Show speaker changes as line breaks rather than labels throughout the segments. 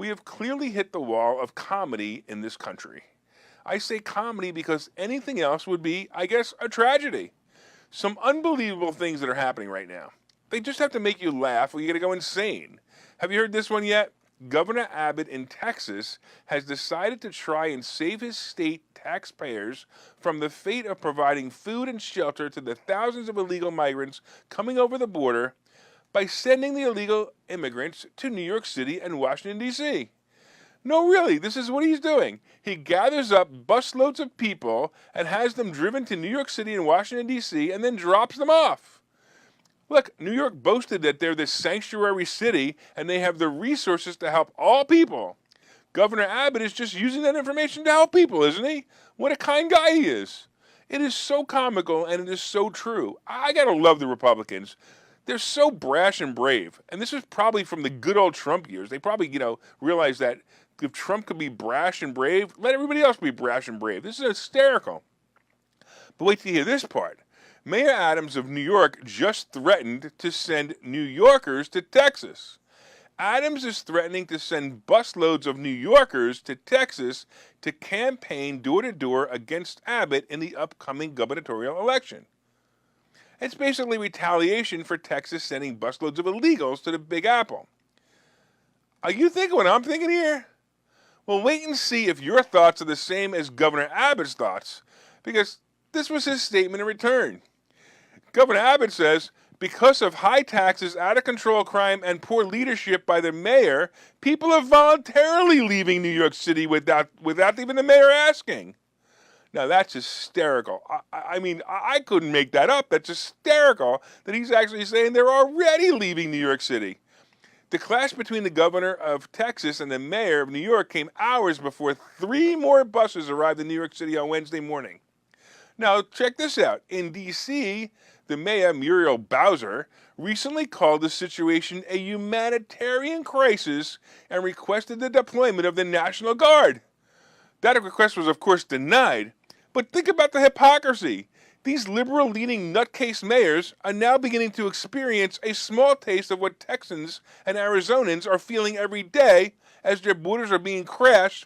We have clearly hit the wall of comedy in this country. I say comedy because anything else would be, I guess, a tragedy. Some unbelievable things that are happening right now. They just have to make you laugh or you're going to go insane. Have you heard this one yet? Governor Abbott in Texas has decided to try and save his state taxpayers from the fate of providing food and shelter to the thousands of illegal migrants coming over the border by sending the illegal immigrants to New York City and Washington, D.C. No, really, this is what he's doing. He gathers up busloads of people and has them driven to New York City and Washington, D.C., and then drops them off. Look, New York boasted that they're this sanctuary city and they have the resources to help all people. Governor Abbott is just using that information to help people, isn't he? What a kind guy he is. It is so comical and it is so true. I gotta love the Republicans. They're so brash and brave. And this is probably from the good old Trump years. They probably, realized that if Trump could be brash and brave, let everybody else be brash and brave. This is hysterical. But wait till you hear this part. Mayor Adams of New York just threatened to send New Yorkers to Texas. Adams is threatening to send busloads of New Yorkers to Texas to campaign door-to-door against Abbott in the upcoming gubernatorial election. It's basically retaliation for Texas sending busloads of illegals to the Big Apple. Are you thinking what I'm thinking here? Well, wait and see if your thoughts are the same as Governor Abbott's thoughts, because this was his statement in return. Governor Abbott says, because of high taxes, out-of-control crime, and poor leadership by the mayor, people are voluntarily leaving New York City without even the mayor asking. Now, that's hysterical. I couldn't make that up. That's hysterical that he's actually saying they're already leaving New York City. The clash between the governor of Texas and the mayor of New York came hours before 3 more buses arrived in New York City on Wednesday morning. Now, check this out. In D.C., the mayor, Muriel Bowser, recently called the situation a humanitarian crisis and requested the deployment of the National Guard. That request was, of course, denied. But think about the hypocrisy. These liberal-leaning nutcase mayors are now beginning to experience a small taste of what Texans and Arizonans are feeling every day as their borders are being crashed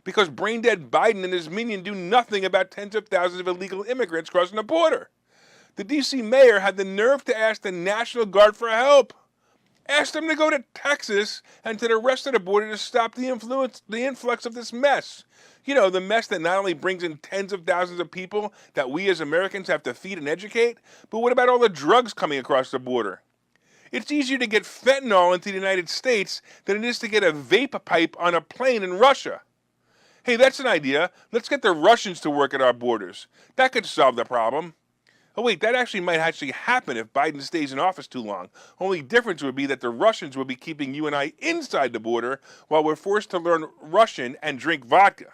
because brain-dead Biden and his minion do nothing about tens of thousands of illegal immigrants crossing the border. The D.C. mayor had the nerve to ask the National Guard for help. Asked them to go to Texas and to the rest of the border to stop the influx of this mess. The mess that not only brings in tens of thousands of people that we as Americans have to feed and educate, but what about all the drugs coming across the border? It's easier to get fentanyl into the United States than it is to get a vape pipe on a plane in Russia. Hey, that's an idea. Let's get the Russians to work at our borders. That could solve the problem. Oh wait, that might actually happen if Biden stays in office too long. Only difference would be that the Russians would be keeping you and I inside the border while we're forced to learn Russian and drink vodka.